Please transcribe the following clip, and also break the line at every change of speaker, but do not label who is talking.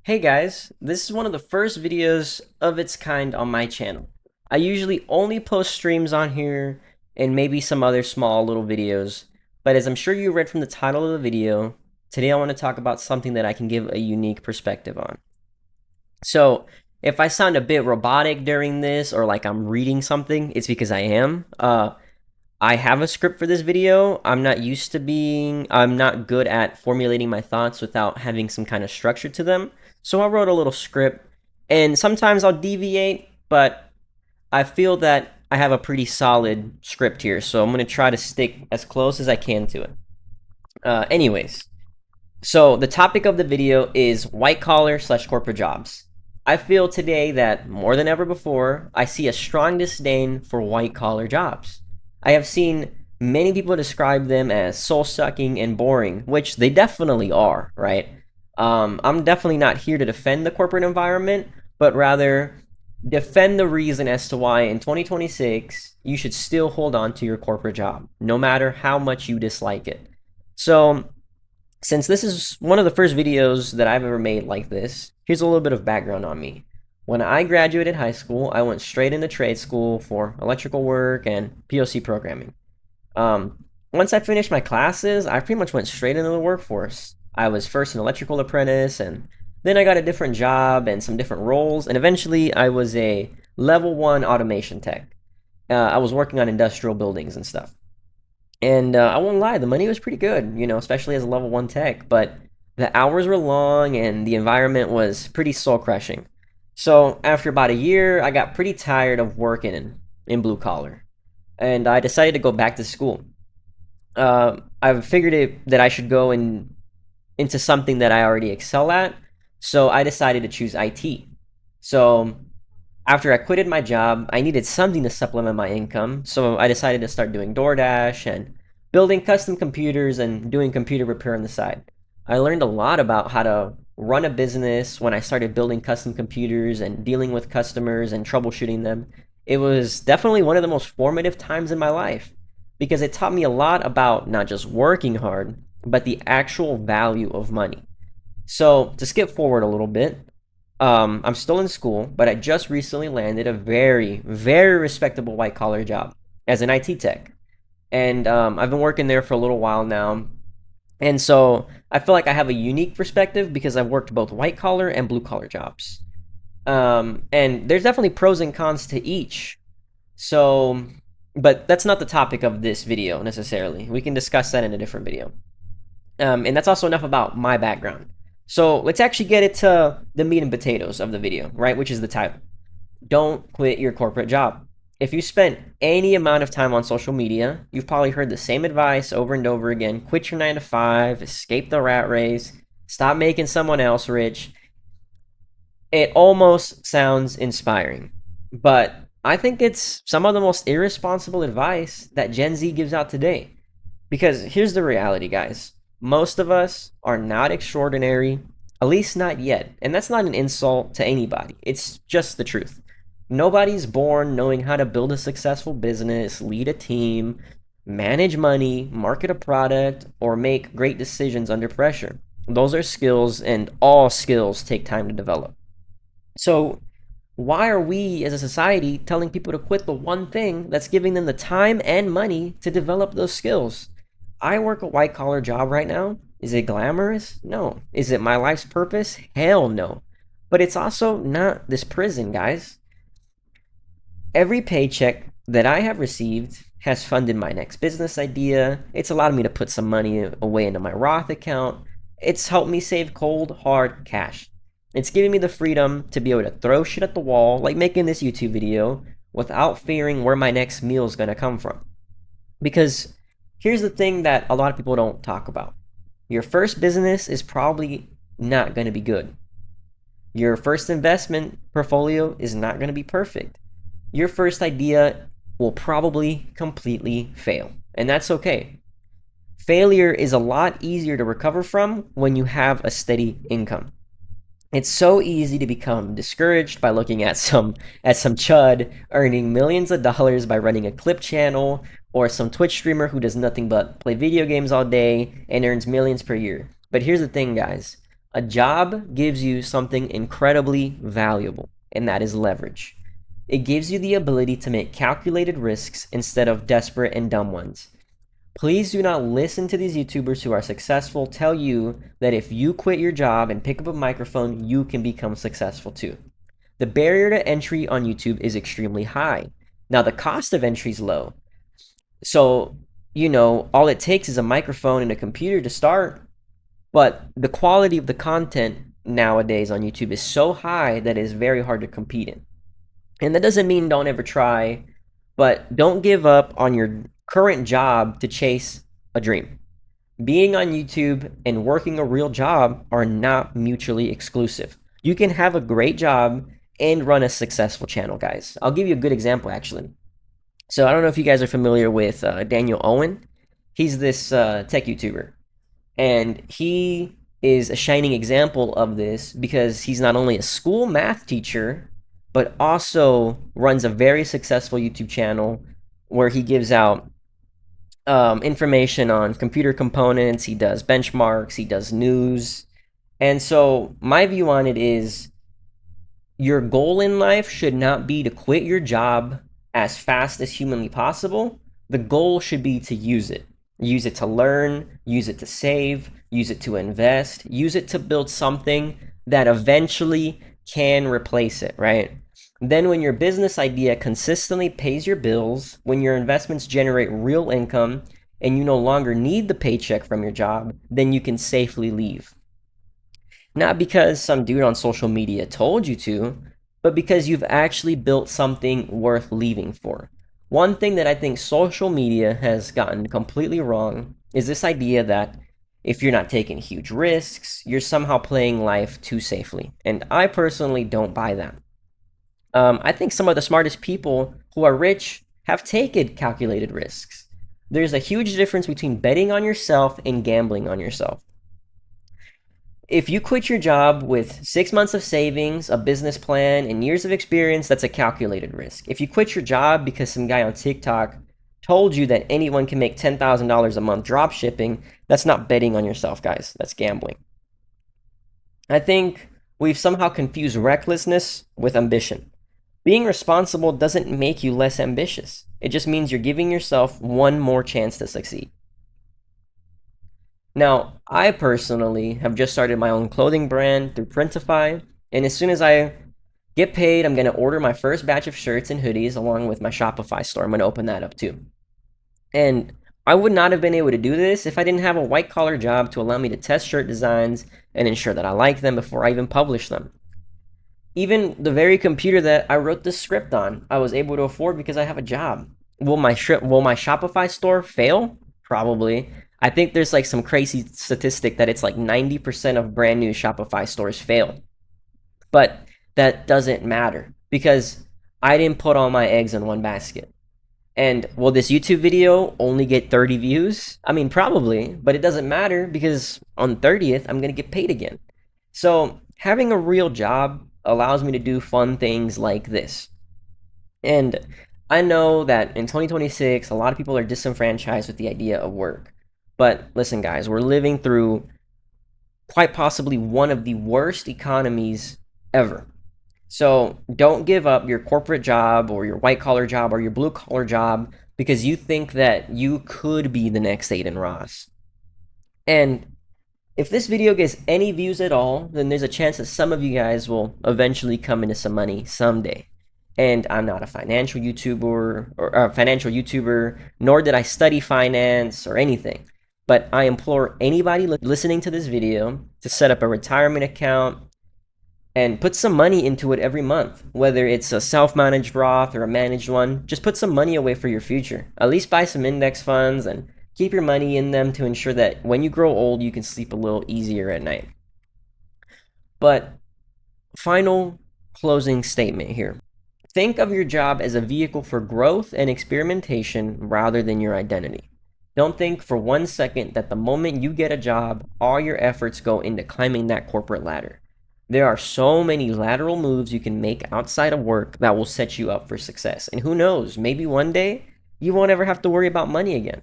Hey guys, this is one of the first videos of its kind on my channel. I usually only post streams on here and maybe some other small little videos, but as I'm sure you read from the title of the video, today I want to talk about something that I can give a unique perspective on. So, if I sound a bit robotic during this or like I'm reading something, it's because I am. I have a script for this video. I'm not good at formulating my thoughts without having some kind of structure to them. So I wrote a little script, and sometimes I'll deviate, but I feel that I have a pretty solid script here. So I'm going to try to stick as close as I can to it. Anyways, so the topic of the video is white collar slash corporate jobs. I feel today that more than ever before, I see a strong disdain for white collar jobs. I have seen many people describe them as soul sucking and boring, which they definitely are, right? I'm definitely not here to defend the corporate environment, but rather defend the reason as to why in 2026 you should still hold on to your corporate job, no matter how much you dislike it. So, since this is one of the first videos that I've ever made like this, here's a little bit of background on me. When I graduated high school, I went straight into trade school for electrical work and PLC programming. Once I finished my classes, I pretty much went straight into the workforce. I was first an electrical apprentice, and then I got a different job and some different roles, and eventually I was a level one automation tech. I was working on industrial buildings and stuff. And I won't lie, the money was pretty good, especially as a level one tech, but the hours were long and the environment was pretty soul crushing. So after about a year, I got pretty tired of working in blue collar, and I decided to go back to school. I figured that I should go into something that I already excel at, so I decided to choose IT. So after I quitted my job, I needed something to supplement my income, so I decided to start doing DoorDash and building custom computers and doing computer repair on the side. I learned a lot about how to run a business when I started building custom computers and dealing with customers and troubleshooting them. It was definitely one of the most formative times in my life because it taught me a lot about not just working hard, but the actual value of money. So, to skip forward a little bit, I'm still in school, but I just recently landed a very, very respectable white collar job as an IT tech. And I've been working there for a little while now. And so I feel like I have a unique perspective because I've worked both white collar and blue collar jobs. And there's definitely pros and cons to each. So, but that's not the topic of this video necessarily. We can discuss that in a different video. And that's also enough about my background. So let's actually get it to the meat and potatoes of the video, right? Which is the title. Don't quit your corporate job. If you spent any amount of time on social media, you've probably heard the same advice over and over again. Quit your 9 to 5, escape the rat race, stop making someone else rich. It almost sounds inspiring, but I think it's some of the most irresponsible advice that Gen Z gives out today. Because here's the reality, guys. Most of us are not extraordinary, at least not yet. And that's not an insult to anybody, it's just the truth. Nobody's born knowing how to build a successful business, lead a team, manage money, market a product, or make great decisions under pressure. Those are skills, and all skills take time to develop. So, why are we as a society telling people to quit the one thing that's giving them the time and money to develop those skills? I work a white collar job right now. Is it glamorous? No. Is it my life's purpose? Hell no. But it's also not this prison, guys. Every paycheck that I have received has funded my next business idea. It's allowed me to put some money away into my Roth account. It's helped me save cold, hard cash. It's giving me the freedom to be able to throw shit at the wall, like making this YouTube video, without fearing where my next meal is going to come from. Because here's the thing that a lot of people don't talk about. Your first business is probably not going to be good. Your first investment portfolio is not going to be perfect. Your first idea will probably completely fail, and that's okay. Failure is a lot easier to recover from when you have a steady income. It's so easy to become discouraged by looking at some chud earning millions of dollars by running a clip channel, or some Twitch streamer who does nothing but play video games all day and earns millions per year. But here's the thing, guys. A job gives you something incredibly valuable, and that is leverage. It gives you the ability to make calculated risks instead of desperate and dumb ones. Please do not listen to these YouTubers who are successful tell you that if you quit your job and pick up a microphone, you can become successful too. The barrier to entry on YouTube is extremely high. Now, the cost of entry is low. So, all it takes is a microphone and a computer to start. But the quality of the content nowadays on YouTube is so high that it is very hard to compete in. And that doesn't mean don't ever try, but don't give up on your current job to chase a dream. Being on YouTube and working a real job are not mutually exclusive. You can have a great job and run a successful channel, guys. I'll give you a good example, actually. So I don't know if you guys are familiar with Daniel Owen. He's this tech YouTuber, and he is a shining example of this because he's not only a school math teacher, but also runs a very successful YouTube channel where he gives out information on computer components. He does benchmarks, he does news. And so my view on it is your goal in life should not be to quit your job as fast as humanly possible. The goal should be to use it. Use it to learn, use it to save, use it to invest, use it to build something that eventually can replace it, right? Then when your business idea consistently pays your bills, when your investments generate real income, and you no longer need the paycheck from your job, then you can safely leave. Not because some dude on social media told you to, but because you've actually built something worth leaving for. One thing that I think social media has gotten completely wrong is this idea that if you're not taking huge risks, you're somehow playing life too safely. And I personally don't buy that. I think some of the smartest people who are rich have taken calculated risks. There's a huge difference between betting on yourself and gambling on yourself. If you quit your job with 6 months of savings, a business plan, and years of experience, that's a calculated risk. If you quit your job because some guy on TikTok told you that anyone can make $10,000 a month drop shipping, that's not betting on yourself, guys. That's gambling. I think we've somehow confused recklessness with ambition. Being responsible doesn't make you less ambitious. It just means you're giving yourself one more chance to succeed. Now, I personally have just started my own clothing brand through Printify, and as soon as I get paid, I'm going to order my first batch of shirts and hoodies along with my Shopify store. I'm going to open that up too. And I would not have been able to do this if I didn't have a white-collar job to allow me to test shirt designs and ensure that I like them before I even publish them. Even the very computer that I wrote this script on, I was able to afford because I have a job. Will my Shopify store fail? Probably. I think there's like some crazy statistic that it's like 90% of brand new Shopify stores fail. But that doesn't matter because I didn't put all my eggs in one basket. And will this YouTube video only get 30 views? I mean, probably, but it doesn't matter because on 30th, I'm going to get paid again. So having a real job allows me to do fun things like this. And I know that in 2026, a lot of people are disenfranchised with the idea of work. But listen, guys, we're living through quite possibly one of the worst economies ever. So don't give up your corporate job or your white-collar job or your blue-collar job because you think that you could be the next Aiden Ross. And if this video gets any views at all, then there's a chance that some of you guys will eventually come into some money someday. And I'm not a financial YouTuber, nor did I study finance or anything. But I implore anybody listening to this video to set up a retirement account and put some money into it every month. Whether it's a self-managed Roth or a managed one, just put some money away for your future. At least buy some index funds and keep your money in them to ensure that when you grow old, you can sleep a little easier at night. But final closing statement here. Think of your job as a vehicle for growth and experimentation rather than your identity. Don't think for 1 second that the moment you get a job, all your efforts go into climbing that corporate ladder. There are so many lateral moves you can make outside of work that will set you up for success. And who knows, maybe one day you won't ever have to worry about money again.